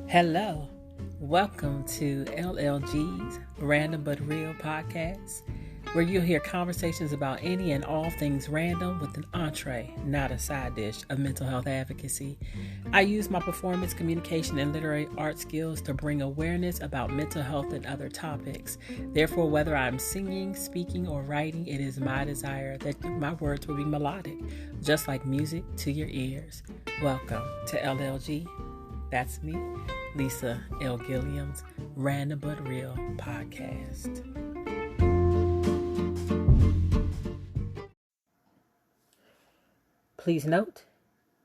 Hello, welcome to LLG's Random But Real podcast, where you'll hear conversations about any and all things random with an entree, not a side dish, of mental health advocacy. I use my performance, communication, and literary art skills to bring awareness about mental health and other topics. Therefore, whether I'm singing, speaking, or writing, it is my desire that my words will be melodic, just like music to your ears. Welcome to LLG. That's me, Lisa L. Gilliam's Random But Real podcast. Please note,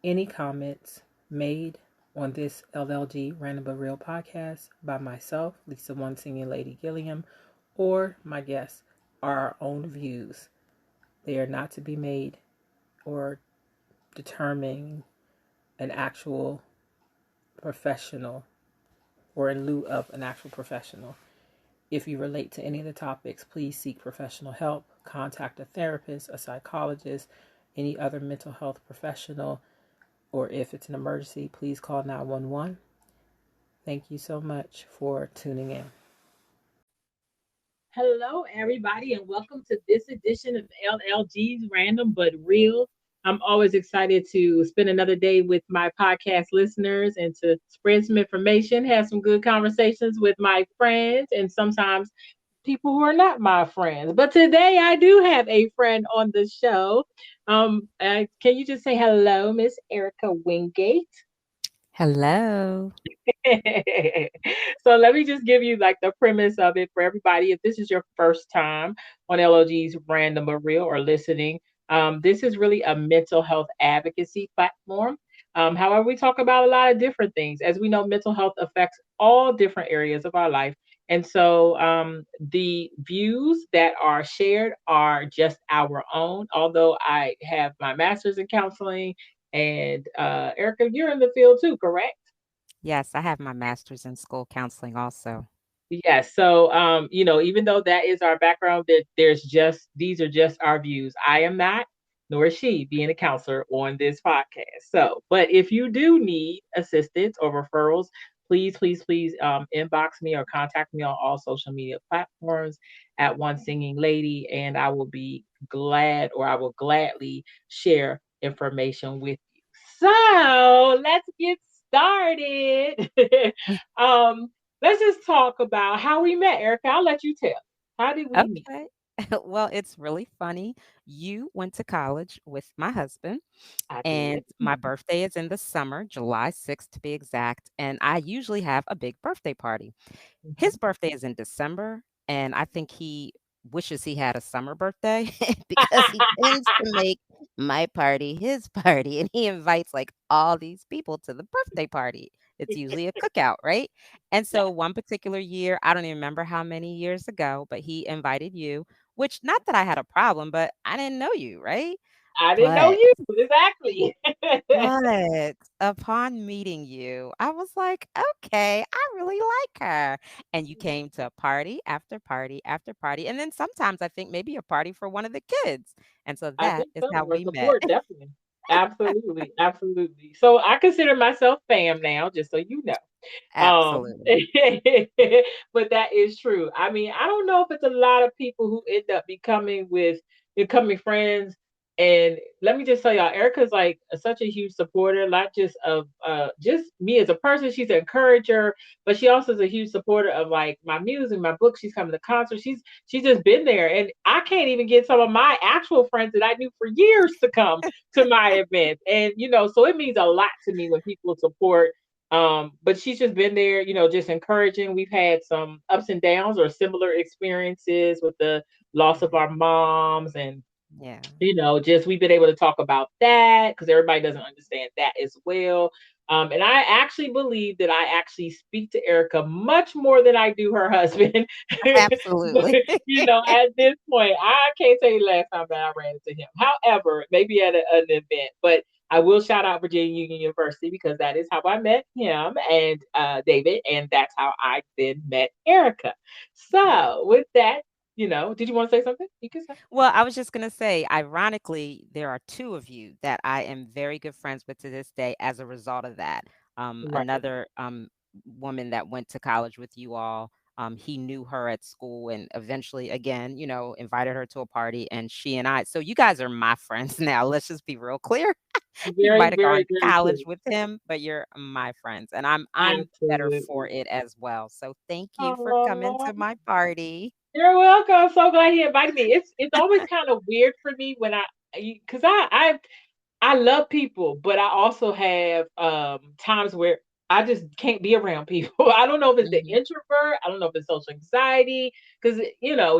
any comments made on this LLG Random But Real podcast by myself, Lisa One Singing Lady Gilliam, or my guests are our own views. They are not to be made or determine an actual professional or in lieu of an actual professional. If you relate to any of the topics, please seek professional help. Contact a therapist, a psychologist, any other mental health professional, or if it's an emergency, please call 911. Thank you so much for tuning in. Hello, everybody, and welcome to this edition of LLG's Random But Real. I'm always excited to spend another day with my podcast listeners and to spread some information, have some good conversations with my friends, and sometimes people who are not my friends. But today I do have a friend on the show. Can you just say hello, Miss Erica Wingate? Hello. So let me just give you like the premise of it for everybody. If this is your first time on LOG's Random or Real or listening, this is really a mental health advocacy platform. However, we talk about a lot of different things. As we know, mental health affects all different areas of our life. And so the views that are shared are just our own, although I have my master's in counseling. And Erica, you're in the field too, correct? Yes, I have my master's in school counseling also. Yes. So, even though that is our background, that there's just these are just our views. I am not, nor is she, being a counselor on this podcast. So, but if you do need assistance or referrals, please, inbox me or contact me on all social media platforms at One Singing Lady, and I will be glad, or I will gladly share information with you. So, let's get started. um Let's just talk about how we met, Erica. I'll let you tell. How did we meet? Okay. Well, it's really funny. You went to college with my husband, I did. and my birthday is in the summer, July 6th to be exact. And I usually have a big birthday party. Mhm. His birthday is in December, and I think he wishes he had a summer birthday because he tends to make my party his party, and he invites like all these people to the birthday party. It's usually a cookout, right? And Yeah, so one particular year, I don't even remember how many years ago, but he invited you, which not that I had a problem, but I didn't know you, right? I didn't know But you exactly. but upon meeting you, I was like, "Okay, I really like her." And you came to party after party after party, and then sometimes I think maybe a party for one of the kids. And so I that think is so. how Or we met. support, definitely. Absolutely, absolutely. So I consider myself fam now, just so you know. Absolutely. But that is true. I mean, I don't know if it's a lot of people who end up becoming friends. And let me just tell y'all, Erica's like such a huge supporter, not just of just me as a person. She's an encourager, but she also is a huge supporter of like my music, my books. She's coming to concerts. She's just been there, and I can't even get some of my actual friends that I knew for years to come to my events. And so it means a lot to me when people support. But she's just been there, just encouraging. We've had some ups and downs or similar experiences with the loss of our moms, and Yeah. just we've been able to talk about that because everybody doesn't understand that as well. And I actually believe that I actually speak to Erica much more than I do her husband. But, Absolutely. at this point, I can't tell you the last time that I ran into him. However, maybe at an event, but I will shout out Virginia Union University because that is how I met him and David, and that's how I then met Erica. Yeah. So, with that, did you want to say something? You can say. Well, I was just going to say, ironically, there are two of you that I am very good friends with to this day as a result of that. Right. Another woman that went to college with you all. He knew her at school and eventually, again, invited her to a party. And she and I, so you guys are my friends now. Let's just be real clear. You Very, might have gone very, to very college true. with him, but you're my friends, and I'm better for Absolutely. it as well. So thank you for coming Oh, to my party. you're welcome. I'm so glad he invited me. It's always kind of weird for me when because I love people, but I also have times where I just can't be around people. I don't know if it's the Mhm. introvert, I don't know if it's social anxiety, because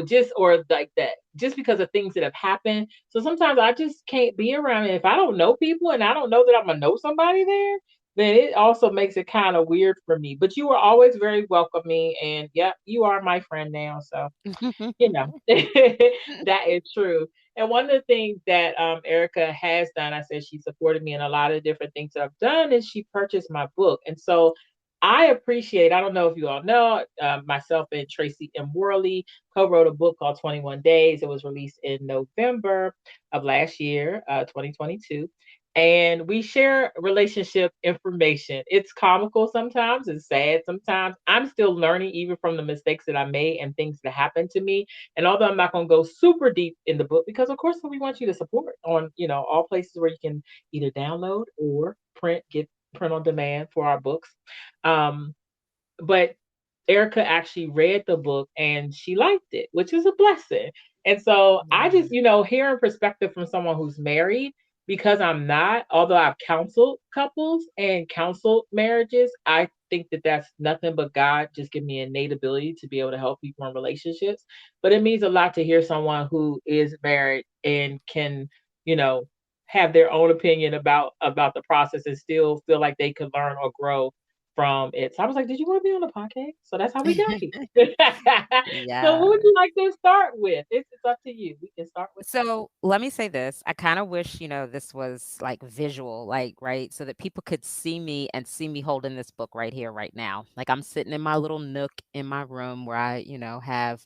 just or like that, just because of things that have happened. So sometimes I just can't be around it. If I don't know people and I don't know that I'm gonna know somebody there, then it also makes it kind of weird for me. But you were always very welcoming, and yep, you are my friend now. So that is true. And one of the things that Erica has done, I said she supported me in a lot of different things that I've done, is she purchased my book. And so I appreciate, I don't know if you all know, myself and Tracy M. Worley co wrote a book called 21 Days. It was released in November of last year, 2022. And we share relationship information. It's comical sometimes, it's sad sometimes. I'm still learning, even from the mistakes that I made and things that happened to me. And although I'm not going to go super deep in the book, because of course we want you to support on, all places where you can either download or get print on demand for our books. Um, but Erica actually read the book and she liked it, which is a blessing. And so I Yeah. just, hearing perspective from someone who's married, because I'm not, although I've counseled couples and counseled marriages, I think that that's nothing but God just give me innate ability to be able to help people in relationships. But it means a lot to hear someone who is married and can, you know, have their own opinion about the process and still feel like they could learn or grow from it. So I was like, "Did you want to be on the podcast?" So that's how we got here. So who would Yeah. you like to start with? It's up to you. We can start with So let me say this. I kind of wish, this was like visual, like, right? So that people could see me and see me holding this book right here, right now. Like I'm sitting in my little nook in my room where I, have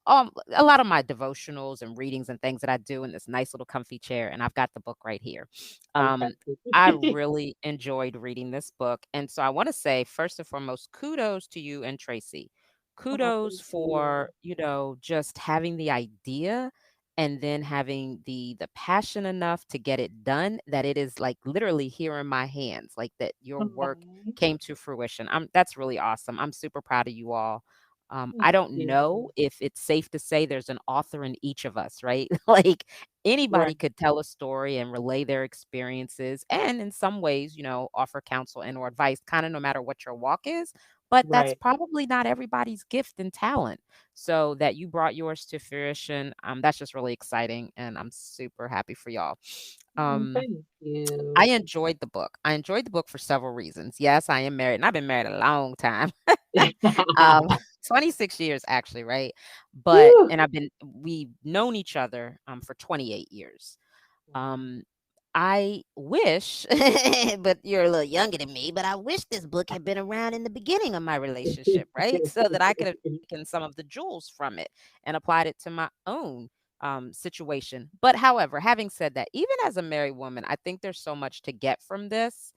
a lot of my devotionals and readings and things that I do in this nice little comfy chair, and I've got the book right here. Um, I okay. really enjoyed reading this book, and so I want to say first and foremost, kudos to you and Tracy. Oh, Kudos thank you. for just having the idea and then having the passion enough to get it done that it is like literally here in my hands, like that your work Oh, came to fruition. That's really awesome. I'm super proud of you all. thank I don't you. know if it's safe to say there's an author in each of us, right? Like Right, anybody could tell a story and relay their experiences and in some ways, offer counsel and or advice kind of no matter what your walk is, but that's right. probably not everybody's gift and talent. So that you brought yours to fruition, that's just really exciting and I'm super happy for y'all. Um Thank you. I enjoyed the book. I enjoyed the book for several reasons. Yes, I am married and I've been married a long time. Um, 26 years actually, right? But Woo. and we've known each other for 28 years. Wow. Um, I wish, but you're a little younger than me, but I wish this book had been around in the beginning of my relationship, right? So that I could have taken some of the jewels from it and applied it to my own situation. But however, having said that, even as a married woman, I think there's so much to get from this.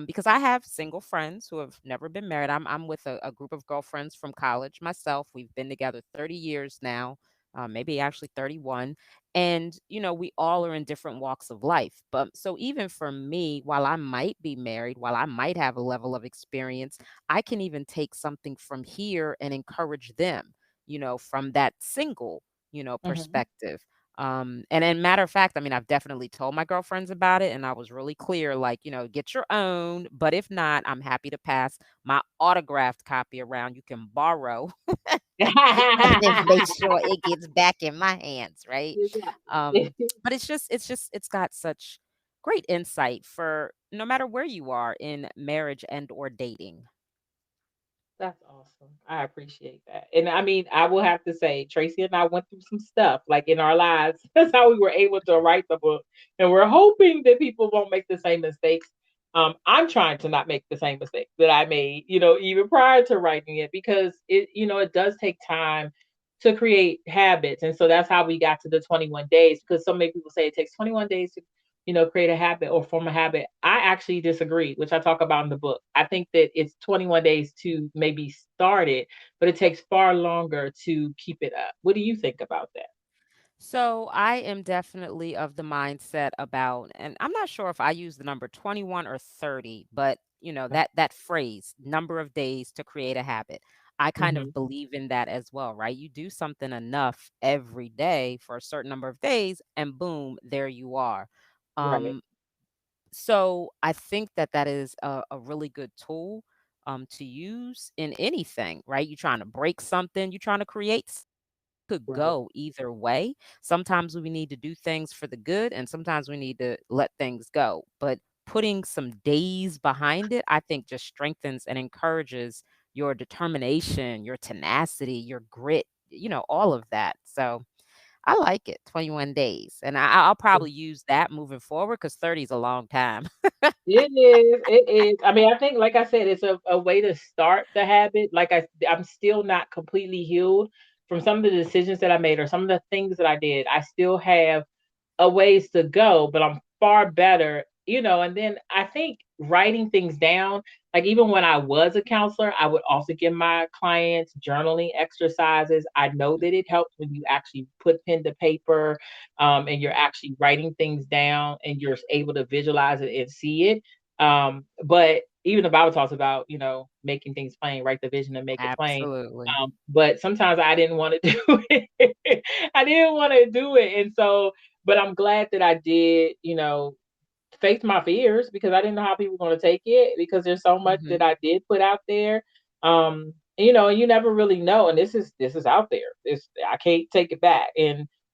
Because I have single friends who have never been married. I'm with a group of girlfriends from college myself. We've been together 30 years now, maybe actually 31, and we all are in different walks of life, but so even for me, while I might be married, while I might have a level of experience, I can even take something from here and encourage them, from that single, Mhm. perspective. And matter of fact, I mean, I've definitely told my girlfriends about it and I was really clear, like, get your own, but if not, I'm happy to pass my autographed copy around. You can borrow and make sure it gets back in my hands, right? You got But it's got such great insight for no matter where you are in marriage and or dating. That's awesome. I appreciate that. And I mean, I will have to say, Tracy and I went through some stuff like in our lives. That's how we were able to write the book. And we're hoping that people won't make the same mistakes. I'm trying to not make the same mistakes that I made, even prior to writing it, because it does take time to create habits. And so that's how we got to the 21 days, because so many people say it takes 21 days create a habit or form a habit. I actually disagree, which I talk about in the book. I think that it's 21 days to maybe start it, but it takes far longer to keep it up. What do you think about that? So I am definitely of the mindset about, and I'm not sure if I use the number 21 or 30, but that phrase, number of days to create a habit. I kind Mm-hmm. of believe in that as well, right? You do something enough every day for a certain number of days, and boom, there you are. Right. Um, so I think that that is a really good tool to use in anything, right? You're trying to break something, you're trying to create could Right. go either way. Sometimes we need to do things for the good, and sometimes we need to let things go. But putting some days behind it, I think just strengthens and encourages your determination, your tenacity, your grit, all of that. So I like it, 21 days. And I'll probably use that moving forward because 30 is a long time. It is. It is. I mean, I think, like I said, it's a way to start the habit. I'm still not completely healed from some of the decisions that I made or some of the things that I did. I still have a ways to go, but I'm far better, and then I think writing things down, like even when I was a counselor, I would also give my clients journaling exercises. I know that it helps when you actually put pen to paper, and you're actually writing things down and you're able to visualize it and see it. But even the Bible talks about, making things plain, write the vision and make it plain. Absolutely. But sometimes I didn't want to do it. I didn't want to do it. And so, but I'm glad that I did, face my fears because I didn't know how people were going to take it because there's so much that Hmm. I did put out there. And you never really know. And this is out there. This I can't take it back.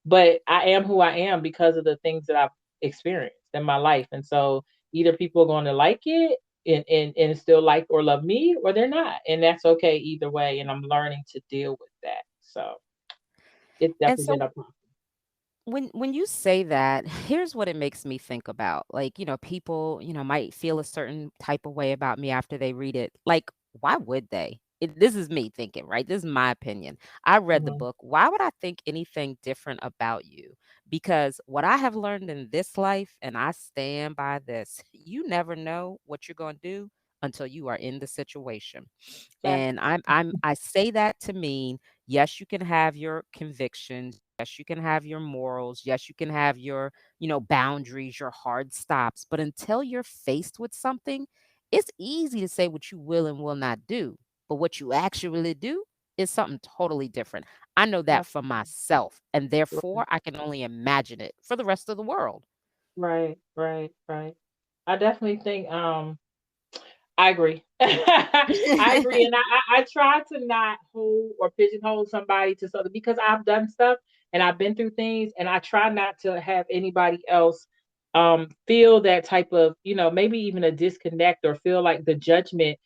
But I am who I am because of the things that I've experienced in my life. And so either people are going to like it and still like or love me, or they're not. And that's okay either way. And I'm learning to deal with that. So it's And definitely been so a process. when you say that, here's what it makes me think about. Like, people, might feel a certain type of way about me after they read it. Like, why would they? This is me thinking, right? This is my opinion. I read the Mhm. book. Why would I think anything different about you? Because what I have learned in this life, and I stand by this, you never know what you're going to do until you are in the situation. Fact. And I say that to mean, yes, you can have your convictions. Yes, you can have your morals. Yes, you can have your, boundaries, your hard stops. But until you're faced with something, it's easy to say what you will and will not do. But what you actually do is something totally different. I know that for myself. And therefore, I can only imagine it for the rest of the world. Right, right, right. I definitely think I agree. I agree, and I try to not hold or pigeonhole somebody to something because I've done stuff and I've been through things, and I try not to have anybody else feel that type of, maybe even a disconnect or feel like the judgment.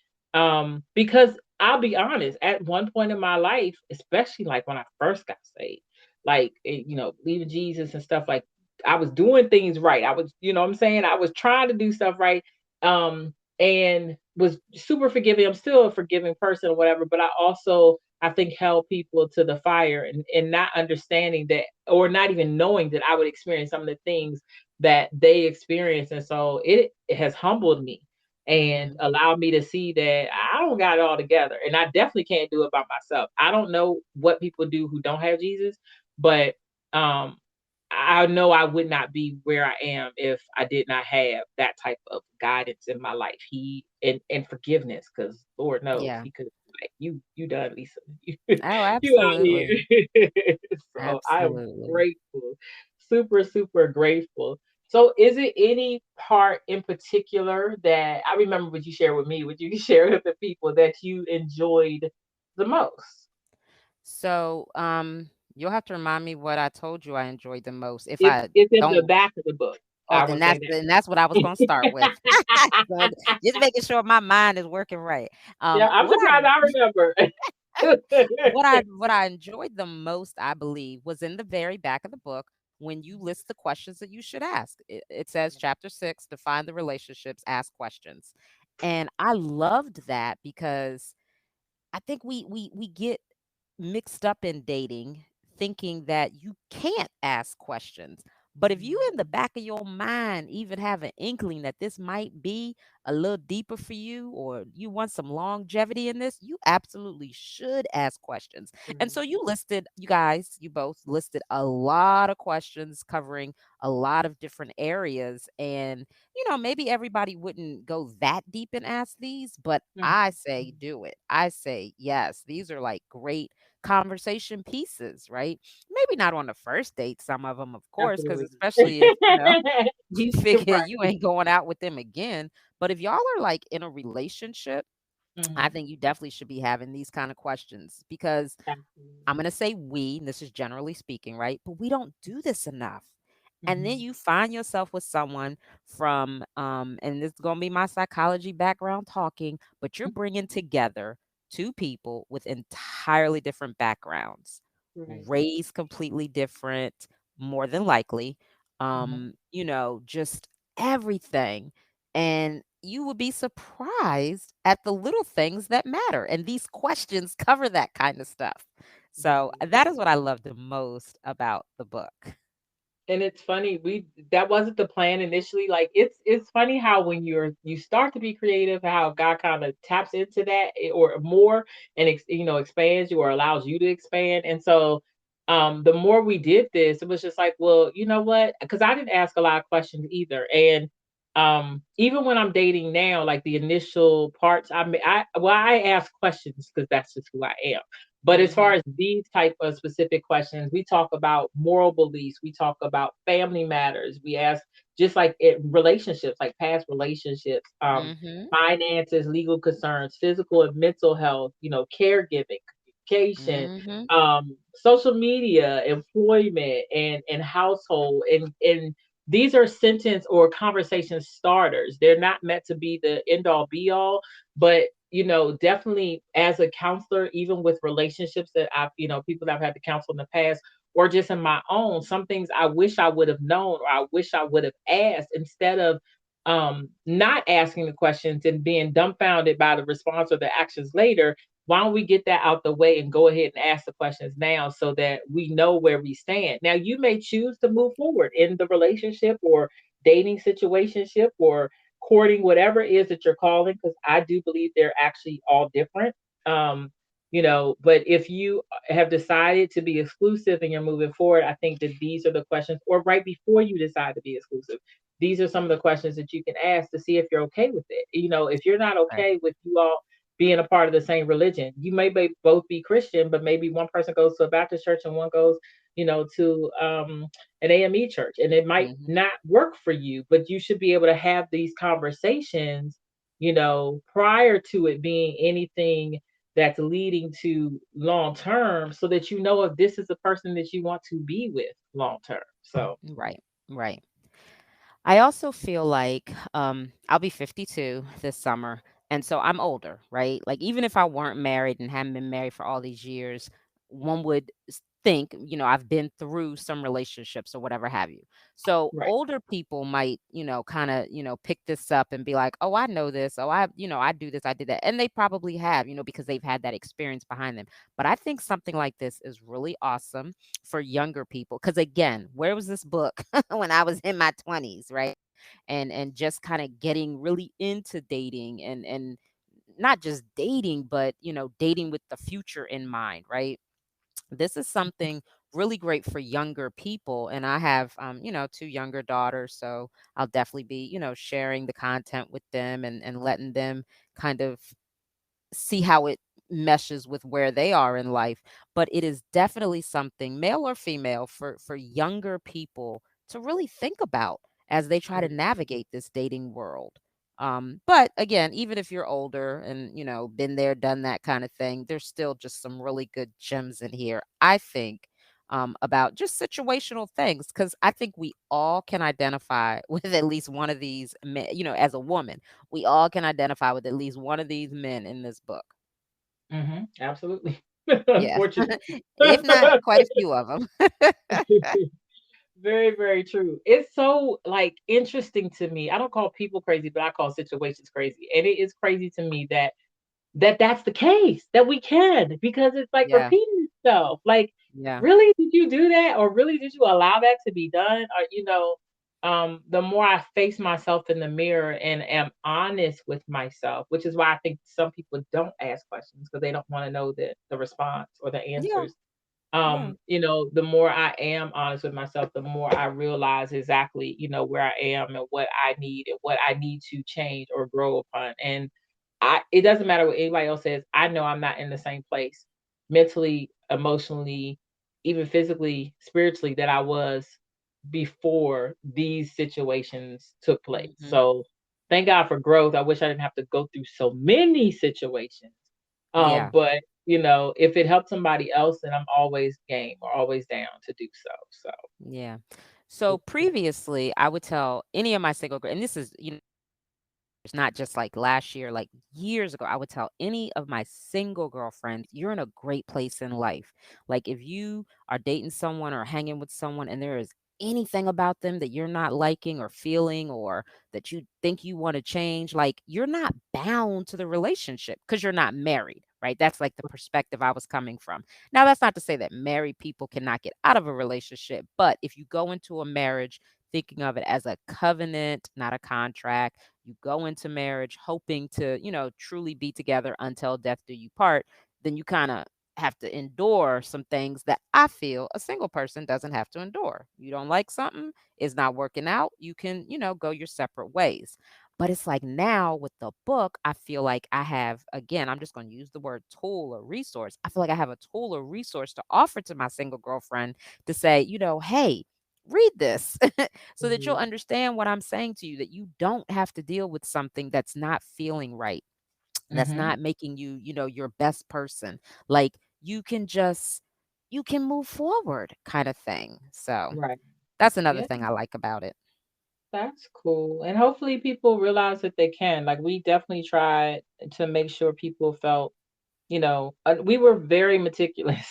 Because I'll be honest, at one point in my life, especially like when I first got saved, like leaving Jesus and stuff, like I was doing things right. I was, what I'm saying, I was trying to do stuff right. And was super forgiving. I'm still a forgiving person or whatever, but I think held people to the fire and not understanding that or not even knowing that I would experience some of the things that they experience. And so it has humbled me and Hmm. allowed me to see that I don't got it all together. And I definitely can't do it by myself. I don't know what people do who don't have Jesus, but um I know I would not be where I am if I did not have that type of guidance in my life. And forgiveness, because Lord knows Yeah. he could like you done, Lisa. Oh, You out absolutely. here. So I am Absolutely. grateful, super, super grateful. So is it any part in particular that I remember what you shared with me, what you shared with the people that you enjoyed the most? So, you'll have to remind me what I told you I enjoyed the most. If It's I it's in the don't, back of the book. oh, I will say then that's what I was gonna start with. So, just making sure my mind is working right. Yeah, I'm What I surprised I remember. what I enjoyed the most, I believe, was in the very back of the book when you list the questions that you should ask. It says chapter 6, define the relationships, ask questions. And I loved that because I think we get mixed up in dating thinking that you can't ask questions. But if you in the back of your mind even have an inkling that this might be a little deeper for you or you want some longevity in this, you absolutely should ask questions. And so Mhm. you guys, you both listed a lot of questions covering a lot of different areas. And, maybe everybody wouldn't go that deep and ask these, but Mhm. I say Mhm. do it. I say yes. These are like great conversation pieces, right? Maybe not on the first date, some of them, of course, because Absolutely. especially if, you figure Right. you ain't going out with them again. But if y'all are like in a relationship, I Mhm. think you definitely should be having these kind of questions because I'm Absolutely. going to say we, and this is generally speaking, right? But we don't do this enough. And then Mhm. you find yourself with someone from, and this is going to be my psychology background talking, but you're bringing together two people with entirely different backgrounds, Right. raised completely different, more than likely, Mhm. just everything. And you would be surprised at the little things that matter. And these questions cover that kind of stuff. So Right. that is what I love the most about the book. And it's funny, we that wasn't the plan initially. Like it's funny how when you start to be creative, how God kind of taps into that or more and expands you or allows you to expand. And so the more we did this, it was just like, well, you know what? Because I didn't ask a lot of questions either. And even when I'm dating now, like the initial parts, I ask questions because that's just who I am. But as far Mhm. as these type of specific questions, we talk about moral beliefs, we talk about family matters, we ask just like relationships, like past relationships, Mhm. finances, legal concerns, physical and mental health, caregiving, communication, Mhm. social media, employment, and household, and these are sentence or conversation starters. They're not meant to be the end all be all, but definitely as a counselor, even with relationships that people that I've had to counsel in the past, or just in my own, some things I wish I would have known or I wish I would have asked instead of not asking the questions and being dumbfounded by the response or the actions later. Why don't we get that out the way and go ahead and ask the questions now so that we know where we stand? Now, you may choose to move forward in the relationship or dating situationship or courting, whatever it is that you're calling, because I do believe they're actually all different. Um, but if you have decided to be exclusive and you're moving forward, I think that these are the questions, or right before you decide to be exclusive, these are some of the questions that you can ask to see if you're okay with it. If you're not Right. okay with you all being a part of the same religion, you may both be Christian, but maybe one person goes to a Baptist church and one goes, to an AME church, and it might Mhm. not work for you, but you should be able to have these conversations, prior to it being anything that's leading to long term, so that you know if this is the person that you want to be with long term. So, Right. Right. I also feel like I'll be 52 this summer. And so I'm older, right? Like, even if I weren't married and hadn't been married for all these years, one would think, I've been through some relationships or whatever have you. So right. older people might, kind of, pick this up and be like, oh, I know this. Oh, I do this. I did that. And they probably have, because they've had that experience behind them. But I think something like this is really awesome for younger people. Because again, where was this book when I was in my 20s, right? And just kind of getting really into dating and not just dating, but dating with the future in mind, right? This is something really great for younger people. And I have two younger daughters, so I'll definitely be sharing the content with them and letting them kind of see how it meshes with where they are in life. But it is definitely something, male or female, for younger people to really think about as they try to Right. navigate this dating world. But again, even if you're older and been there, done that kind of thing, there's still just some really good gems in here, I think. About just situational things, because I think we all can identify with at least one of these men, as a woman, we all can identify with at least one of these men in this book. Absolutely. Yeah. Unfortunately. If not, quite a few of them. Very, very true. It's so like interesting to me. I don't call people crazy, but I call situations crazy. And it is crazy to me that that's the case, that we can, because it's like Yeah. repeating itself. Like Yeah. really, did you do that? Or really, did you allow that to be done? Or, the more I face myself in the mirror and am honest with myself, which is why I think some people don't ask questions because they don't want to know the response or the Yeah. answers. Yeah. The more I am honest with myself, the more I realize exactly, where I am and what I need and what I need to change or grow upon. And it doesn't matter what anybody else says. I know I'm not in the same place mentally, emotionally, even physically, spiritually that I was before these situations took place. Mhm. So thank God for growth. I wish I didn't have to go through so many situations. Yeah. But if it helps somebody else, then I'm always game or always down to do so. So Yeah. So previously, I would tell any of my single girl, and this is, it's not just like last year, like years ago, I would tell any of my single girlfriends, you're in a great place in life. Like if you are dating someone or hanging with someone and there is anything about them that you're not liking or feeling or that you think you want to change, like you're not bound to the relationship because you're not married, right? That's like the perspective I was coming from. Now, that's not to say that married people cannot get out of a relationship, but if you go into a marriage thinking of it as a covenant, not a contract, you go into marriage hoping to, truly be together until death do you part, then you kind of have to endure some things that I feel a single person doesn't have to endure. You don't like something, it's not working out, you can, go your separate ways. But it's like now with the book, I feel like I have, again, I'm just going to use the word tool or resource. I feel like I have a tool or resource to offer to my single girlfriend to say, hey, read this so that you'll mhm, understand what I'm saying to you, that you don't have to deal with something that's not feeling right, that's mhm, not making you, your best person. Like you can move forward kind of thing. So right. that's another Yeah, thing I like about it. that's cool. And hopefully people realize that they can. Like we definitely tried to make sure people felt we were very meticulous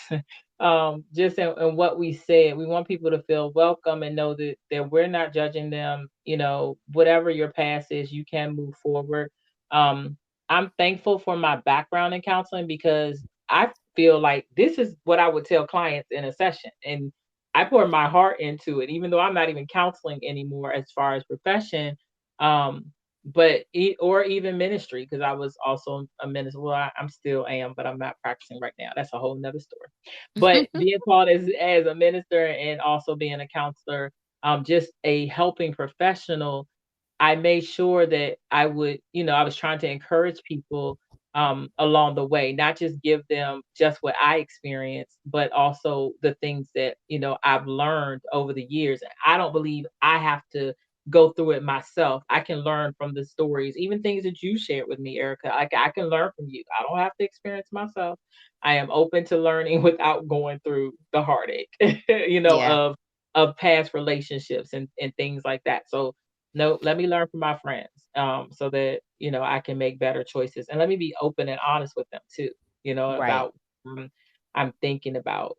just in what we said. We want people to feel welcome and know that we're not judging them. Whatever your past is, you can move forward. um I'm thankful for my background in counseling because I feel like this is what I would tell clients in a session, and I pour my heart into it even though I'm not even counseling anymore as far as profession. um or even ministry, because I was also a minister. Well, I'm still am, but I'm not practicing right now. That's a whole nother story. But being called as a minister and also being a counselor, just a helping professional, I made sure that I was trying to encourage people along the way, not just give them just what I experienced, but also the things that, I've learned over the years. I don't believe I have to go through it myself. I can learn from the stories, even things that you shared with me, Erica. I can learn from you. I don't have to experience myself. I am open to learning without going through the heartache, Yeah. of past relationships and things like that. So no, let me learn from my friends, so that I can make better choices, and let me be open and honest with them too. Right. About I'm thinking about.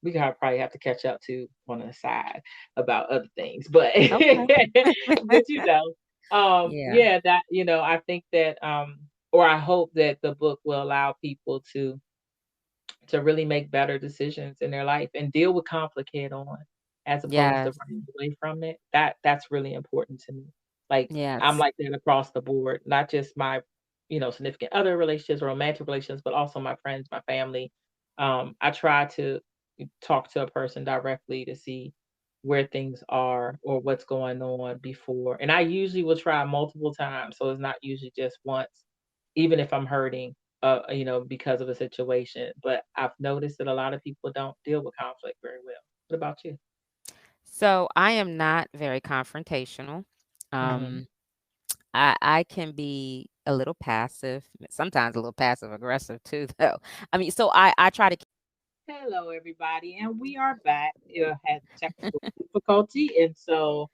We gotta probably have to catch up to on the side about other things, but Okay. but Yeah. yeah, that I think that or I hope that the book will allow people to really make better decisions in their life and deal with conflict head on as opposed to Yes. running away from it. That's really important to me. Like I'm Yes. like that across the board, not just my, significant other relationships, romantic relations, but also my friends, my family. I try to talk to a person directly to see where things are or what's going on before. And I usually will try multiple times. So it's not usually just once, even if I'm hurting because of a situation. But I've noticed that a lot of people don't deal with conflict very well. What about you? So I am not very confrontational. Hmm. Um, I can be a little passive, sometimes a little passive aggressive too, though. I mean, so I try to. Hello, everybody, and we are back. You had technical difficulty, and so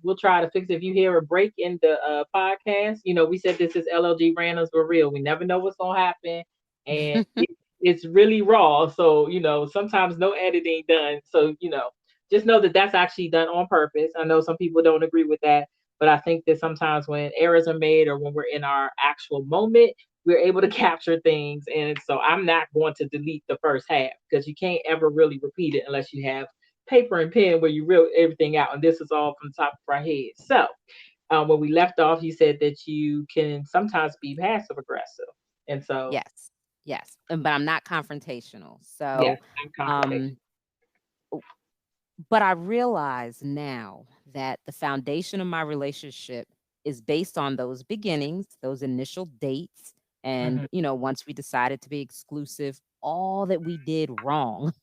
we'll try to fix it. If you hear a break in the podcast, we said this is LLG randoms were real. We never know what's gonna happen, and it's really raw. So sometimes no editing done. So just know that that's actually done on purpose. I know some people don't agree with that, but I think that sometimes when errors are made or when we're in our actual moment, we're able to capture things. And so I'm not going to delete the first half because you can't ever really repeat it unless you have paper and pen where you wrote everything out. And this is all from the top of our head. So when we left off, you said that you can sometimes be passive aggressive. And so, Yes. Yes, but I'm not confrontational. yeah, So, I'm confrontation. um, but I realize now that the foundation of my relationship is based on those beginnings, those initial dates, and, Hmm. once we decided to be exclusive, all that we did wrong.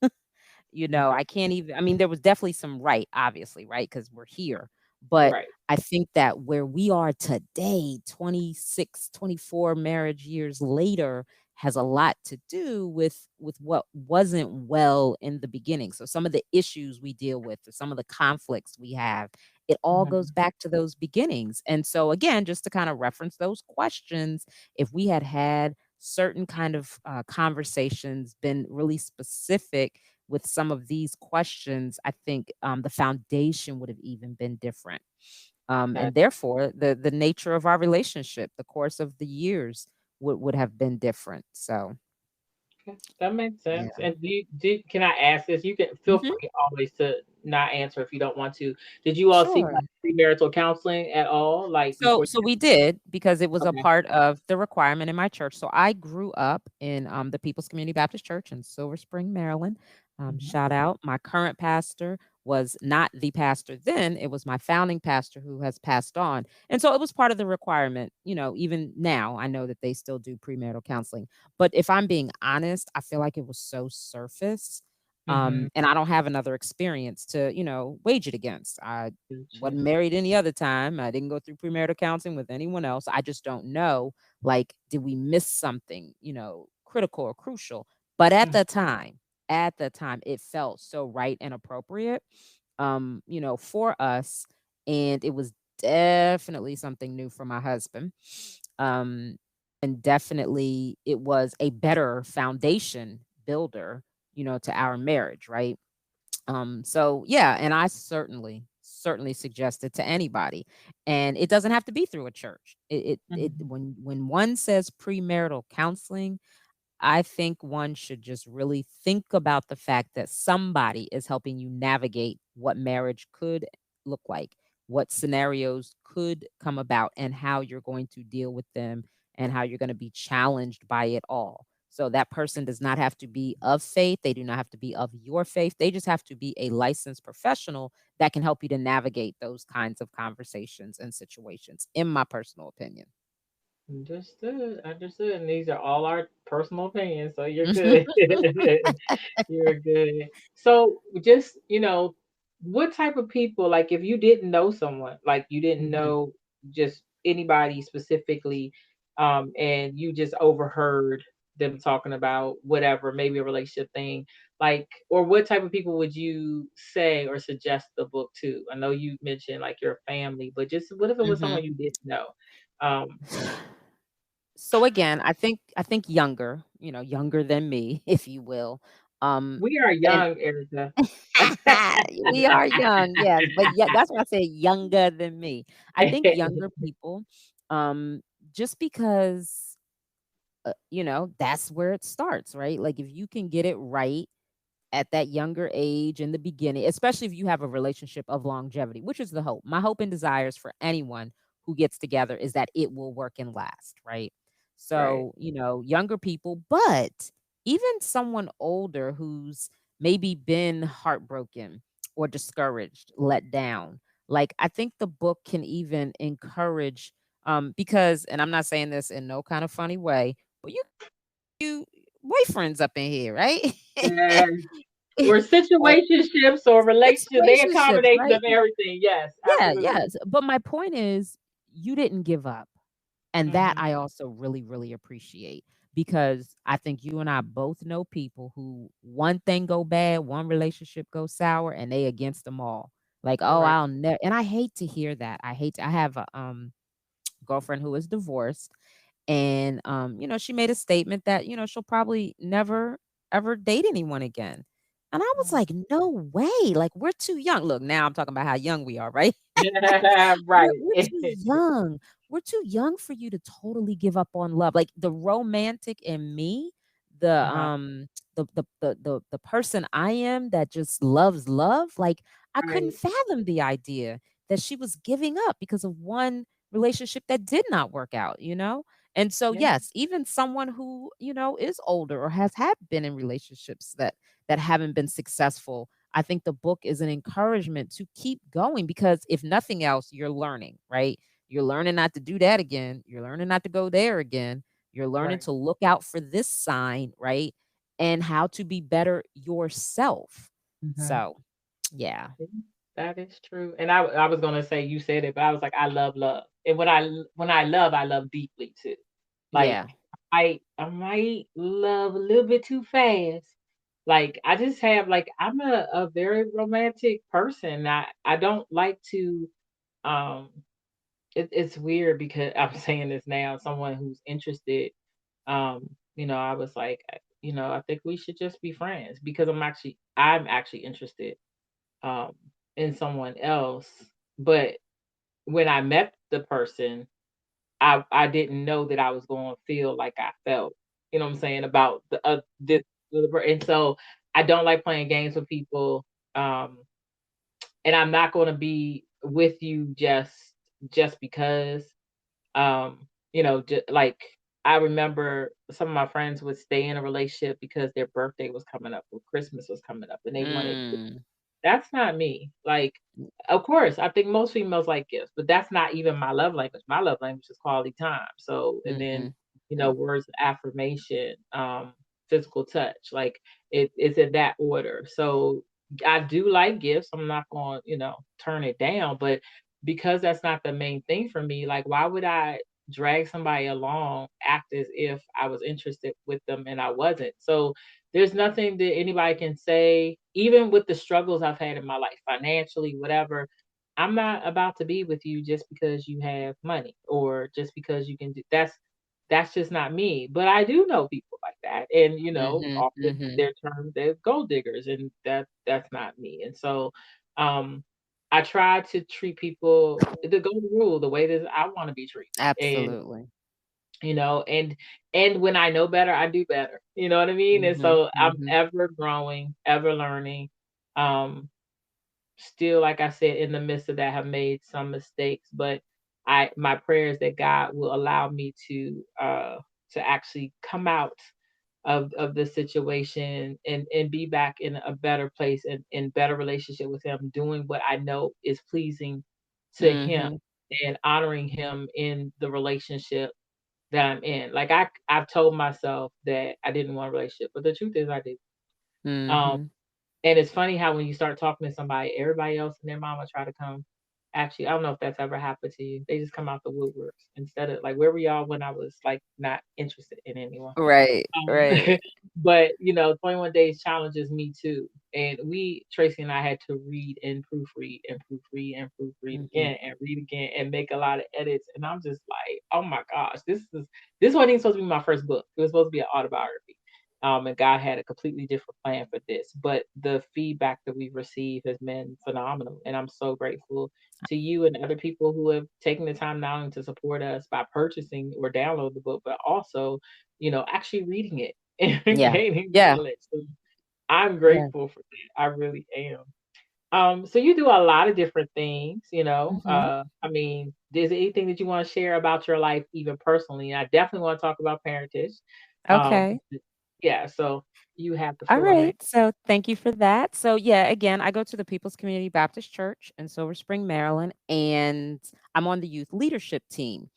Okay. I can't even I mean, there was definitely some right, obviously, right? Because 'Cause we're here. But Right. I think that where we are today, 26, 24 marriage years later, has a lot to do with what wasn't well in the beginning. So some of the issues we deal with, or some of the conflicts we have, it all goes Hmm. back to those beginnings. And so again, just to kind of reference those questions, if we had had certain kind of conversations, been really specific with some of these questions, I think the foundation would have even been different. Okay. And therefore, the nature of our relationship, the course of the years would have been different. So, Okay. That makes sense. yeah. And can I ask this? You can feel Mhm. free always to not answer if you don't want to. Did you all seek Sure. like premarital counseling at all, like So before so you? we did because it was a Okay. part of the requirement in my church. So I grew up in the People's Community Baptist Church in Silver Spring, Maryland. Hmm. Shout out. My current pastor was not the pastor then. It was my founding pastor who has passed on. And so it was part of the requirement. Even now, I know that they still do premarital counseling. But if I'm being honest, I feel like it was so surface. Hmm. And I don't have another experience to, wage it against. I Gotcha. wasn't married any other time. I didn't go through premarital counseling with anyone else. I just don't know, like, did we miss something, critical or crucial? But Mhm. at the time, it felt so right and appropriate, for us. And it was definitely something new for my husband. Um, and definitely it was a better foundation builder, to our marriage, right? So yeah, and I certainly suggest it to anybody. And it doesn't have to be through a church. It Mhm. when one says premarital counseling, I think one should just really think about the fact that somebody is helping you navigate what marriage could look like, what scenarios could come about, and how you're going to deal with them and how you're going to be challenged by it all. So that person does not have to be of faith. They do not have to be of your faith. They just have to be a licensed professional that can help you to navigate those kinds of conversations and situations, in my personal opinion. Understood. Understood. And these are all our personal opinions, so you're good. You're good. So just, what type of people, like if you didn't know someone, like you didn't Mhm, know just anybody specifically, and you just overheard them talking about whatever, maybe a relationship thing, like, or what type of people would you say or suggest the book to? I know you mentioned like your family, but just what if it was mhm. someone you didn't know? Um, So again, I think younger, younger than me, if you will. we are And young, Erica. we are young, yes, but yeah, that's why I say younger than me. I think younger people, just because, that's where it starts, right? Like if you can get it right at that younger age in the beginning, especially if you have a relationship of longevity, which is the hope. My hope and desires for anyone who gets together is that it will work and last, right? Right. So, younger people, but even someone older who's maybe been heartbroken or discouraged, let down. Like I think the book can even encourage because and I'm not saying this in no kind of funny way, but you boyfriends up in here, right? Yes. Or Or situationships or relationship, they a situationships, combination right? of everything. Yes, Yeah, absolutely. yes, but my point is, you didn't give up, and that Mhm. I also really, really appreciate, because I think you and I both know people who one thing go bad, one relationship goes sour, and they against them all. Like, "Oh, Right. I'll never," and I hate to hear that. I have a, girlfriend who is divorced, and, she made a statement that, she'll probably never ever date anyone again. And I was Mm. like, "No way, like, we're too young." Look, now I'm talking about how young we are, right? Right. We're too young, we're too young for you to totally give up on love. Like the romantic in me, the Uh-huh. the person I am that just loves love, like I couldn't Right. fathom the idea that she was giving up because of one relationship that did not work out, you know? And so Yeah. yes, even someone who, is older or has had been in relationships that haven't been successful, I think the book is an encouragement to keep going because if nothing else, you're learning, right? You're learning not to do that again. You're learning not to go there again. You're learning Right. to look out for this sign, right? And how to be better yourself. Mhm. So, yeah. Yeah, that is true. And I was gonna say you said it, but I was like, I love love. And when I love deeply too. Like Yeah. I might love a little bit too fast. Like I just have like I'm a very romantic person. I don't like to um it's weird because I'm saying this now, someone who's interested, I was like, I think we should just be friends because I'm actually interested um in someone else. But when I met the person, I didn't know that I was going to feel like I felt, you know what I'm saying, about this and so I don't like playing games with people. Um and I'm not going to be with you just because like I remember some of my friends would stay in a relationship because their birthday was coming up or Christmas was coming up and they wanted. Mm. That's not me. Like, of course, I think most females like gifts, but that's not even my love language. My love language is quality time. So, and then, Mhm. Mm. words of affirmation, physical touch, like it's in that order. So I do like gifts. I'm not going, turn it down, but because that's not the main thing for me, like, why would I drag somebody along, act as if I was interested with them and I wasn't? So, there's nothing that anybody can say, even with the struggles I've had in my life, financially, whatever. I'm not about to be with you just because you have money or just because you can do that's just not me. But I do know people like that. And Mhm. often Mhm. their term they're gold diggers and that's not me. And so um I try to treat people the golden rule, the way that I want to be treated. And Absolutely. and when I know better, I do better. You know what I mean? And Mhm. so I'm Mhm. ever growing, ever learning. Um, Still, like I said, in the midst of that, have made some mistakes, but my prayer is that God will allow me to actually come out of the situation and be back in a better place and in better relationship with Him, doing what I know is pleasing to Him Mhm. and honoring Him in the relationship that I'm in. Like I've told myself that I didn't want a relationship, but the truth is I did. Um, Mhm. and it's funny how when you start talking to somebody, everybody else and their mama try to come. Actually, I don't know if that's ever happened to you. They just come out the woodworks instead of like where were y'all when I was like not interested in anyone. Right. Um, Right. but 21 Days challenges me too. And Tracy and I had to read and proofread and proofread and proofread Mhm. again and read again and make a lot of edits. And I'm just like, oh my gosh, this wasn't even supposed to be my first book. It was supposed to be an autobiography. And God had a completely different plan for this. But the feedback that we've received has been phenomenal. And I'm so grateful to you and other people who have taken the time not only to support us by purchasing or download the book, but also actually reading it and Yeah. gaining Yeah. knowledge. So I'm Yeah. grateful for that. I really am. So you do a lot of different things, Mhm. I mean, is there anything that you want to share about your life, even personally? I definitely want to talk about parentage. Um, Okay. yeah, so you have the All floor, man. right. So thank you for that. So yeah, again, I go to the People's Community Baptist Church in Silver Spring, Maryland, and I'm on the youth leadership team.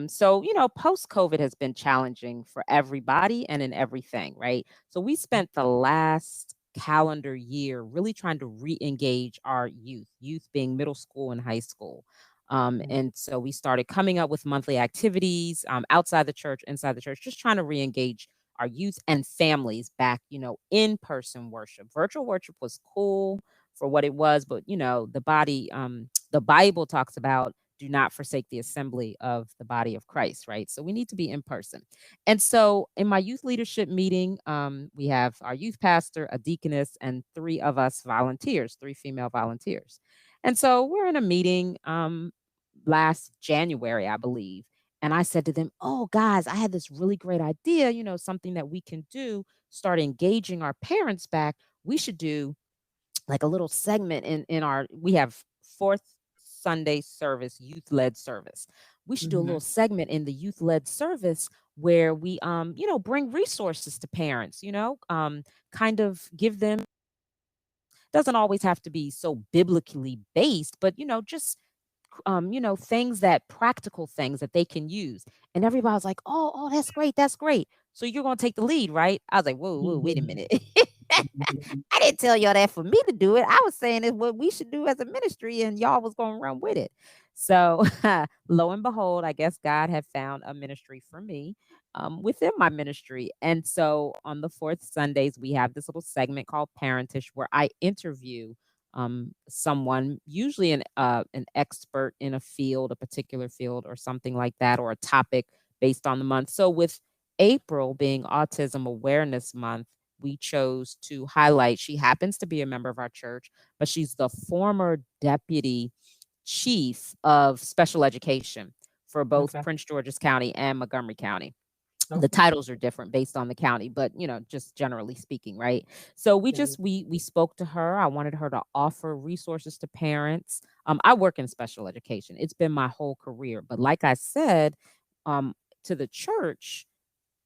So post COVID has been challenging for everybody and in everything, right? So we spent the last calendar year really trying to re-engage our youth being middle school and high school. Mhm. And so we started coming up with monthly activities outside the church, inside the church, just trying to re-engage our youth and families back, in person worship. Virtual worship was cool for what it was, but the Bible talks about do not forsake the assembly of the body of Christ, right? So we need to be in person. And so in my youth leadership meeting, we have our youth pastor, a deaconess, and three of us volunteers, three female volunteers. And so we're in a meeting. last January, I believe. And I said to them, "Oh, guys, I had this really great idea, something that we can do, start engaging our parents back. We should do like a little segment in our we have fourth Sunday service, youth-led service. We should do a little Mhm. segment in the youth-led service where we bring resources to parents, kind of give them doesn't always have to be so biblically based, but just things that practical things that they can use. And everybody's like, oh, that's great. That's great. So you're going to take the lead, right? I was like, whoa, wait a minute. I didn't tell y'all that for me to do it. I was saying it's what we should do as a ministry, and y'all was going to run with it. So, lo and behold, I guess God had found a ministry for me within my ministry. And so, on the fourth Sundays, we have this little segment called Parentish where I interview someone, usually an expert in a field, a particular field, or something like that, or a topic based on the month. So, with April being Autism Awareness Month, we chose to highlight. She happens to be a member of our church, but she's the former deputy chief of special education for both Okay. Prince George's County and Montgomery County. The Okay. titles are different based on the county, but just generally speaking, right? So we Got it. just we spoke to her. I wanted her to offer resources to parents. I work in special education. It's been my whole career, but like I said, um, to the church,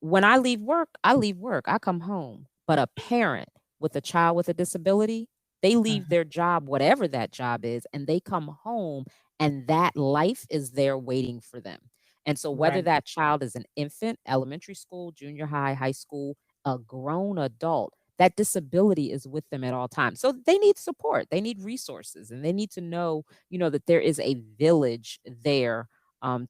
when I leave work, I leave work. I come home. But a parent with a child with a disability, they leave Mhm. their job, whatever that job is, and they come home, and that life is there waiting for them. And so, whether Right. that child is an infant, elementary school, junior high, high school, a grown adult, that disability is with them at all times. So, they need support, they need resources, and they need to know, that there is a village there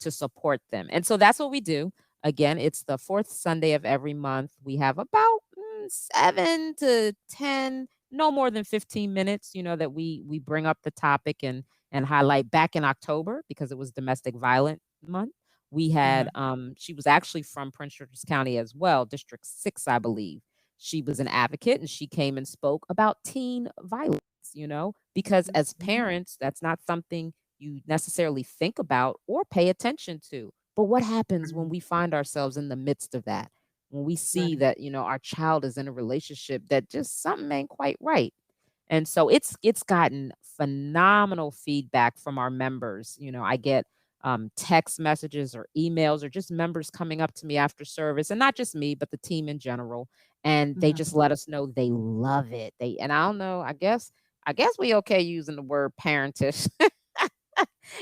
to support them. And so, that's what we do. Again, it's the fourth Sunday of every month. We have about 7 to 10, no more than 15 minutes, that we bring up the topic and highlight. Back in October, because it was domestic violence month, we had Mhm. she was actually from Prince George's County as well, District 6, I believe. She was an advocate and she came and spoke about teen violence, because as Mhm. parents, that's not something you necessarily think about or pay attention to. But what happens when Mhm. we find ourselves in the midst of that? When we see Right. that, our child is in a relationship that just something ain't quite right. And so it's gotten phenomenal feedback from our members. I get text messages or emails or just members coming up to me after service, and not just me, but the team in general. And they just Mhm. let us know they love it. And I don't know, I guess we okay using the word parentish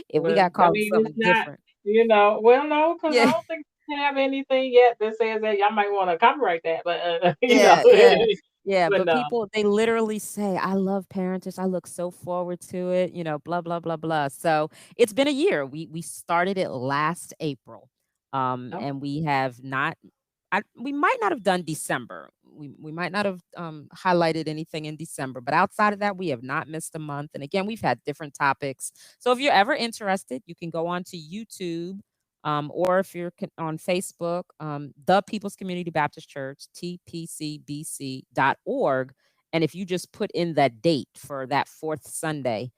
if we Well, got to I call it mean, it's something not, different. well, no, because I Yeah. don't think we have anything yet that says that. Y'all might want to copyright that, but Yeah, yeah. Yeah, but but no. people, they literally say, "I love parentage. I look so forward to it," blah, blah, blah, blah. So, it's been a year. We started it last April. Oh. And we have not we might not have done December. We might not have highlighted anything in December, but outside of that, we have not missed a month. And again, we've had different topics. So if you're ever interested, you can go on to YouTube, or if you're on Facebook, the People's Community Baptist Church, tpcbc.org. And if you just put in that date for that fourth Sunday,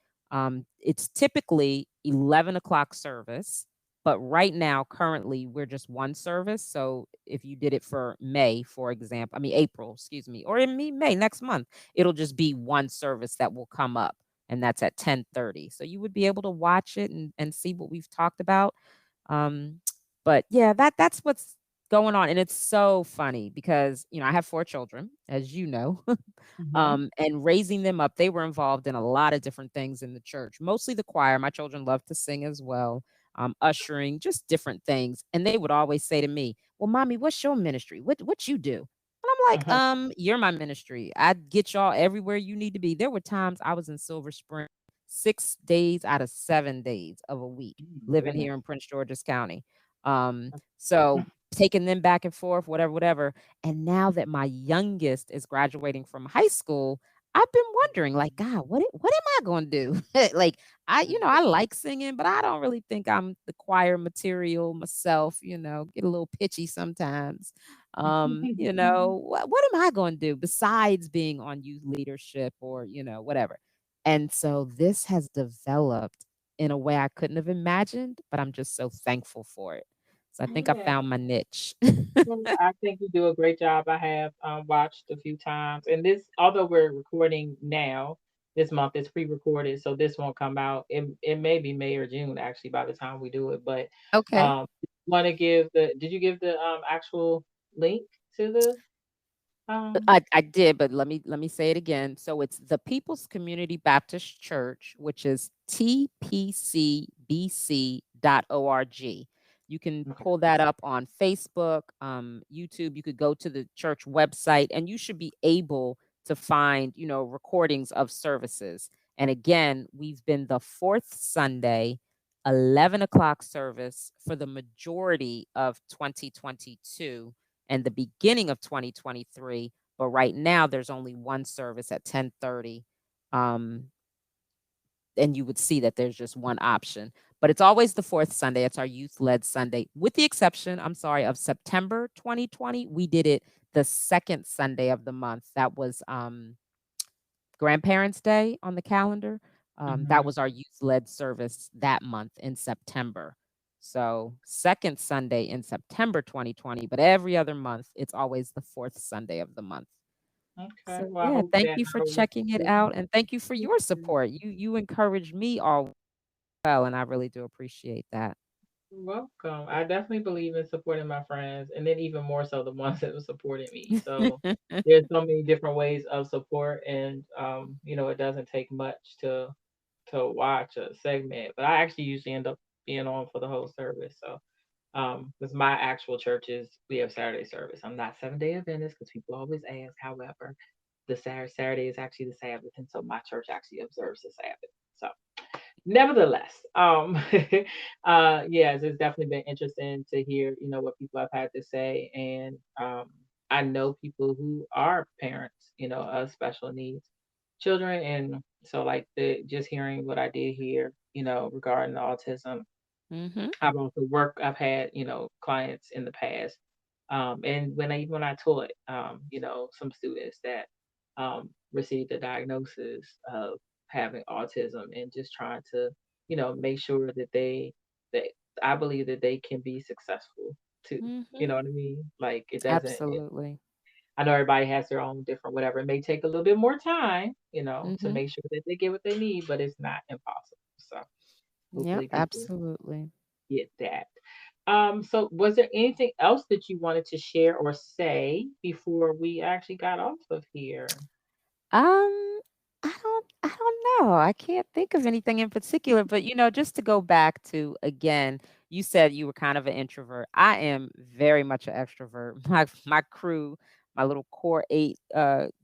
it's typically 11 o'clock service. But right now, currently, we're just one service. So if you did it for May, for example, I mean April, excuse me, or in May next month, it'll just be one service that will come up, and that's at 10:30. So you would be able to watch it and see what we've talked about. Um, but yeah, that's what's going on. And it's so funny because, I have 4 children, as you know. Mhm. And raising them up, they were involved in a lot of different things in the church, mostly the choir. My children love to sing as well, ushering, just different things. And they would always say to me, "Well, mommy, what's your ministry? What you do?" And I'm like, Uh-huh. you're my ministry. I'd get y'all everywhere you need to be. There were times I was in Silver Spring 6 days out of 7 days of a week, Oh my living goodness. here in Prince George's County. So taking them back and forth, whatever, whatever. And now that my youngest is graduating from high school, I've been wondering, like, God, what am I going to do? Like, I like singing, but I don't really think I'm the choir material myself. Get a little pitchy sometimes. What am I going to do besides being on youth leadership or whatever? And so this has developed in a way I couldn't have imagined, but I'm just so thankful for it. So I think I Yeah. found my niche. Well, I think you do a great job. I have watched a few times, and this, although we're recording now, this month is pre-recorded, so this won't come out. It may be May or June actually by the time we do it. But Okay. want to give the? Did you give the actual link to the? I did, but let me say it again. So it's the People's Community Baptist Church, which is tpcbc.org. You can Okay. pull that up on Facebook, YouTube. You could go to the church website, and you should be able to find, recordings of services. And again, we've been the fourth Sunday, 11 o'clock service for the majority of 2022 and the beginning of 2023. But right now, there's only one service at 10:30, um, and you would see that there's just one option. But it's always the fourth Sunday. It's our youth-led Sunday, with the exception, I'm sorry, of September 2020. We did it the second Sunday of the month. That was Grandparents' Day on the calendar. That Hmm. was our youth-led service that month in September. So second Sunday in September 2020, but every other month, it's always the fourth Sunday of the month. Okay. So, Well, I yeah, hope thank that you for I will. checking it out, and thank you for your support. You encourage me all well, and I really do appreciate that. You're welcome. I definitely believe in supporting my friends, and then even more so the ones that have supported me. So there's so many different ways of support, and it doesn't take much to watch a segment. But I actually usually end up being on for the whole service. So because my actual church is we have Saturday service. I'm not 7 Day Adventist because people always ask. However, the Saturday is actually the Sabbath, and so my church actually observes the Sabbath. So nevertheless, yes, it's definitely been interesting to hear, what people have had to say. And I know people who are parents, of special needs children. And so like the just hearing what I did hear, regarding the autism, Mhm. I've had, clients in the past. And when I taught, some students that received a diagnosis of having autism, and just trying to, make sure that I believe that they can be successful too. You Mhm. know what I mean? Like Absolutely. I know everybody has their own different whatever. It may take a little bit more time, to Mhm. make sure that they get what they need, but it's not impossible. So Yep, hopefully people absolutely. get that. So was there anything else that you wanted to share or say before we actually got off of here? Um, I don't know. I can't think of anything in particular, but just to go back to again, you said you were kind of an introvert. I am very much an extrovert. My crew, my little core 8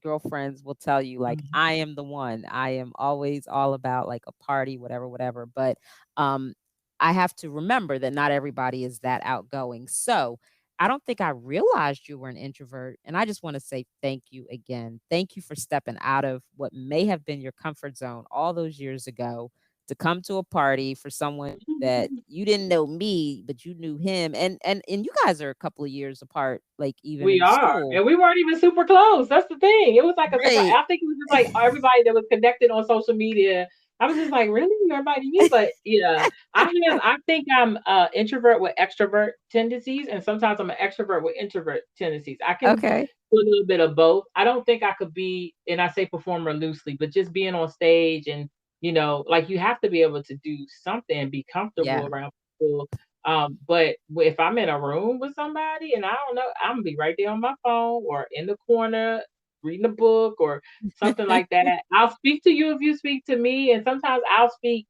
girlfriends will tell you like Mhm. I am the one. I am always all about like a party, whatever, whatever. But um I have to remember that not everybody is that outgoing. So I don't think I realized you were an introvert. And I just want to say thank you again. Thank you for stepping out of what may have been your comfort zone all those years ago to come to a party for someone that you didn't know me, but you knew him. And you guys are a couple of years apart, like even We in are, school. and we weren't even super close. That's the thing. It was like a surprise. Right. I think it was just like everybody that was connected on social media. I was just like, really, you everybody knew me, but yeah, I think I'm introvert with extrovert tendencies, and sometimes I'm an extrovert with introvert tendencies. I can Okay. do a little bit of both. I don't think I could be, and I say performer loosely, but just being on stage and like you have to be able to do something and be comfortable Yeah. around people. But if I'm in a room with somebody and I don't know, I'm gonna be right there on my phone or in the corner reading a book or something like that. I'll speak to you if you speak to me, and sometimes I'll speak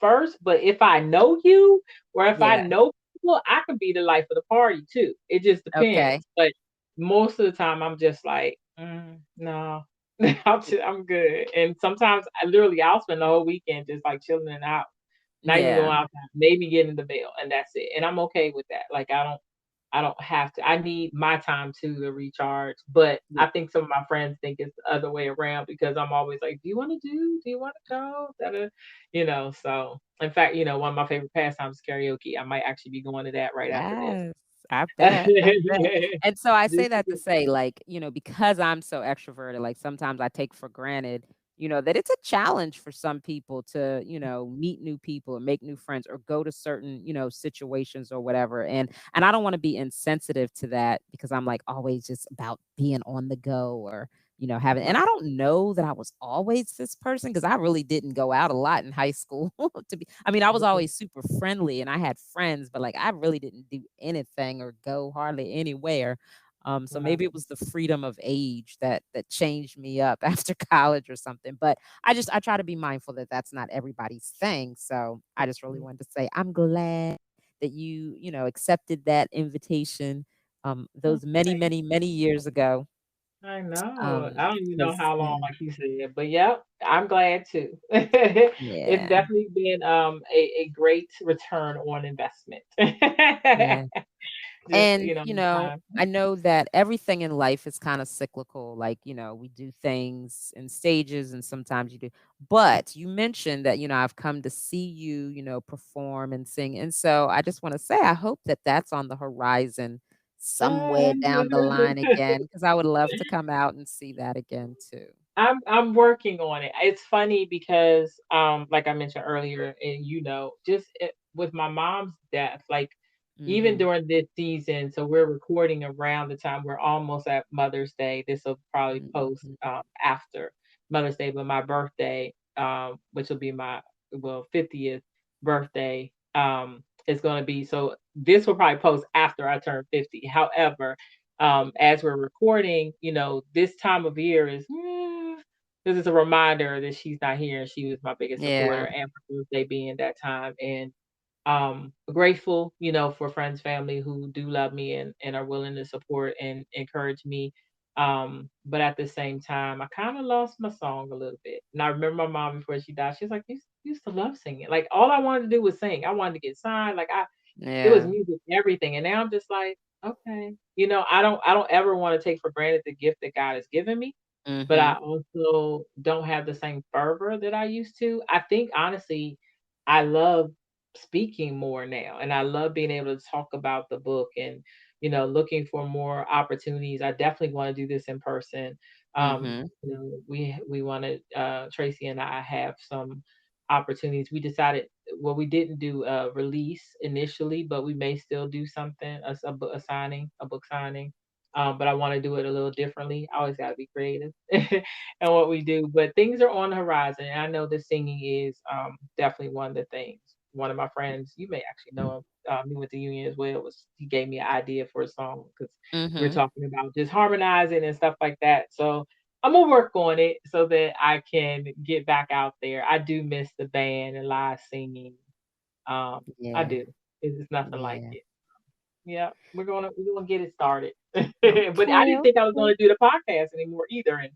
first. But if I know you or if I Yeah. know people, I can be the life of the party too. It just Okay. depends. But most of the time, I'm just like, no. I'm good. And sometimes I'll spend the whole weekend just like chilling in the house, not even Yeah. going outside, maybe getting the mail, and that's it. And I'm okay with that. Like I don't have to. I need my time too to recharge. But Yeah. I think some of my friends think it's the other way around because I'm always like, "Do you want to do? Do you want to go?" So in fact, one of my favorite pastimes is karaoke. I might actually be going to that right after this. Yes, I bet. And so I say Just that to to say, like, because I'm so extroverted, like, sometimes I take for granted that it's a challenge for some people to, meet new people and make new friends or go to certain, situations or whatever. And I don't want to be insensitive to that because I'm like always just about being on the go or, having, and Right. I don't know that I was always this person because I really didn't go out a lot in high school I mean, I was always super friendly and I had friends, but like I really didn't do anything or go hardly anywhere. So Right. maybe it was the freedom of age that changed me up after college or something. But I try to be mindful that that's not everybody's thing. So I just really wanted to say I'm glad that you accepted that invitation Oh, those many thank many many years ago. I know. I don't even know Because how long, yeah, like you said, but yep, I'm glad too. It's yeah, definitely been a great return on investment. yeah. Just, And, time. I know that everything in life is kind of cyclical. Like, we do things in stages and sometimes you do. But you mentioned that, I've come to see you, perform and sing. And so I just want to say, I hope that that's on the horizon somewhere down the line again, because I would love to come out and see that again too. I'm working on it. It's funny because like I mentioned earlier, and just with my mom's death, like even Mm-hmm. during this season, so we're recording around the time we're almost at Mother's Day. This will probably post Mm-hmm. after Mother's Day, but my birthday, which will be my 50th birthday, is going to be, so this will probably post after I turn 50. However, as we're recording, this time of year is this is a reminder that she's not here and she was my biggest supporter, Yeah. and her birthday being that time. And grateful, for friends, family who do love me and are willing to support and encourage me. But at the same time, I kind of lost my song a little bit. And I remember my mom before she died, she's like, you used to love singing. Like all I wanted to do was sing. I wanted to get signed. Like it was Yeah. music, everything. And now I'm just like, okay, I don't ever want to take for granted the gift that God has given me, but I Mm-hmm. also don't have the same fervor that I used to. I think honestly, I love speaking more now, and I love being able to talk about the book and looking for more opportunities. I definitely want to do this in person. Mm-hmm. We want to Tracy and I have some opportunities. We decided, well, we didn't do a release initially, but we may still do something, a signing, a book signing. But I want to do it a little differently. I always got to be creative and what we do. But things are on the horizon. And I know that singing is definitely one of the things. One of my friends, you may actually know him, he went to Union as well, was he gave me an idea for a song because we were Mm-hmm. talking about just harmonizing and stuff like that. So I'm gonna work on it so that I can get back out there. I do miss the band and live singing. I Yeah. do. It's nothing like Yeah. it. Yeah, we're gonna get it started. But I Okay. didn't think I was Okay. gonna do the podcast anymore either. And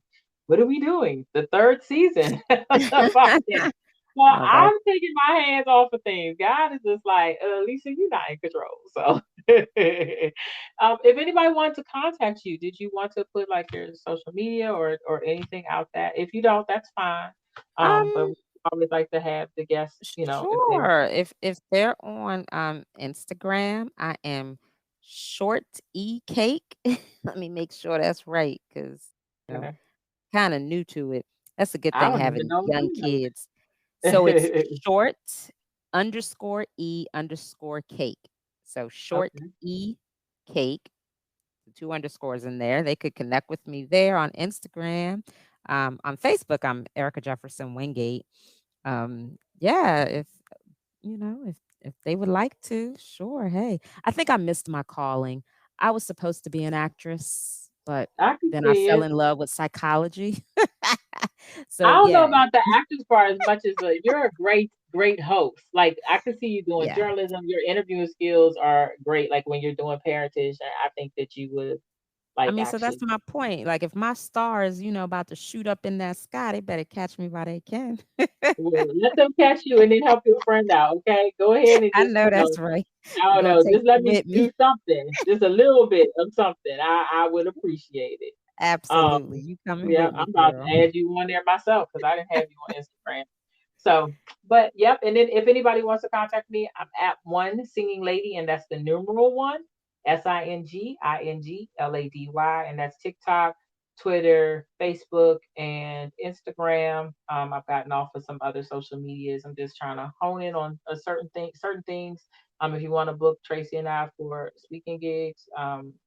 what are we doing? The third season of the podcast. Well, Oh, I'm that's taking my hands off of things. God is just like, Lisa, you're not in control. So, if anybody wants to contact you, did you want to put like your social media or anything out that? If you don't, that's fine. But um we always like to have the guests, if they sure. If they're on Instagram, I am short e cake. Let me make sure that's right because you know, okay. kind of new to it. That's a good I thing don't even having know if young you know kids. So it's that. short underscore e underscore cake. So short Okay. e cake, two underscores in there. They could connect with me there on Instagram. On Facebook, I'm Erica Jefferson Wingate. Yeah, if they would like to, sure. Hey, I think I missed my calling. I was supposed to be an actress, but I can then I see fell it. in love with psychology. So I don't know yeah, about the actors part as much as you're a great, great host. Like I can see you doing yeah. journalism. Your interviewing skills are great. Like when you're doing parentage, I think that you would I like mean, so that's actually. my point. Like, if my star is, about to shoot up in that sky, they better catch me while they can. Well, let them catch you and then help your friend out. Okay, go ahead and I just know that's right. I don't Gonna know, take just you let me with me. do something, just a little bit of something. I would appreciate it. Um, Absolutely. You coming yeah, with me, I'm about girl. to add you on there myself because I didn't have you on Instagram. So, but yep. And then if anybody wants to contact me, I'm at one singing lady, and that's the numeral one, SINGINGLADY, and that's TikTok, Twitter, Facebook, and Instagram. I've gotten off of some other social medias. I'm just trying to hone in on a certain things. If you want to book Tracy and I for speaking gigs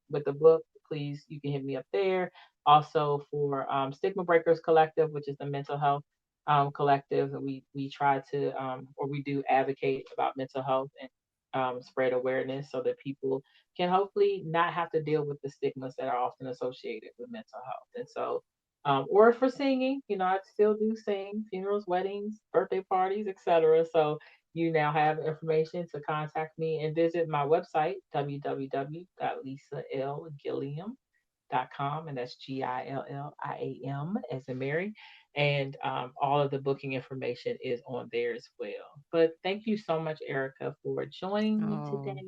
with the book, please, you can hit me up there. Also for Stigma Breakers Collective, which is the mental health collective, we try to or we do advocate about mental health and spread awareness so that people can hopefully not have to deal with the stigmas that are often associated with mental health. And so, or for singing, I still do sing funerals, weddings, birthday parties, etc. So you now have information to contact me and visit my website, www.lisalgilliam.com, and that's Gilliam as in Mary. And all of the booking information is on there as well. But thank you so much, Erica, for joining me Oh, today.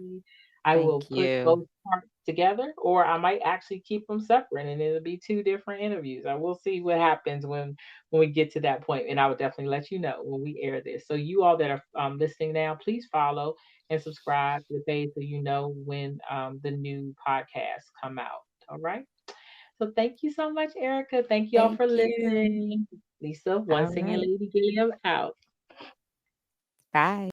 I will thank put you. both parts together, or I might actually keep them separate, and it'll be two different interviews. I will see what happens when we get to that point, and I will definitely let you know when we air this. So you all that are listening now, please follow and subscribe to the page so you know when the new podcasts come out. All right. So thank you so much, Erica. Thank you all Thank for you. listening. Lisa, one All singing right. lady, Gilliam out. Bye.